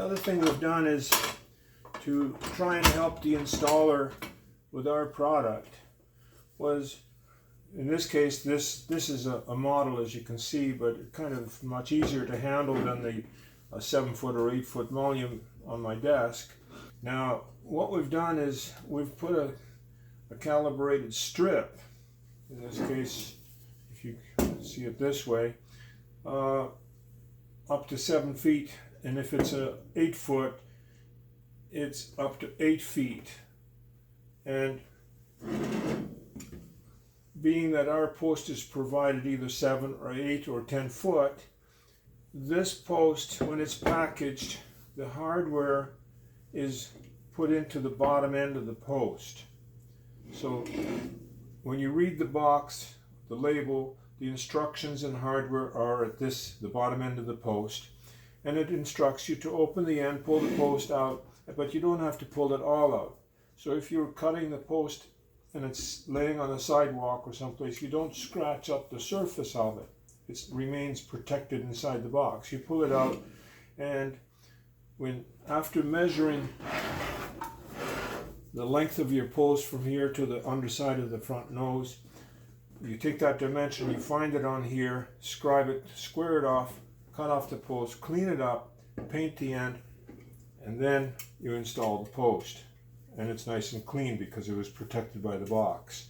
other thing we've done is to try and help the installer with our product was, in this case, this is a model, as you can see, but kind of much easier to handle than the 7-foot or 8-foot mullion on my desk. Now, what we've done is we've put a calibrated strip, in this case, if you see it this way, up to 7 feet, and if it's a 8-foot, it's up to 8 feet. And being that our post is provided either 7 or 8 or 10 foot, this post, when it's packaged, the hardware is put into the bottom end of the post. So when you read the box, the label, the instructions and hardware are at the bottom end of the post, and it instructs you to open the end, pull the post out, but you don't have to pull it all out. So if you're cutting the post and it's laying on a sidewalk or someplace, you don't scratch up the surface of it. It remains protected inside the box. You pull it out, and after measuring the length of your post from here to the underside of the front nose, you take that dimension, you find it on here, scribe it, square it off, cut off the post, clean it up, paint the end, and then you install the post. And it's nice and clean because it was protected by the box.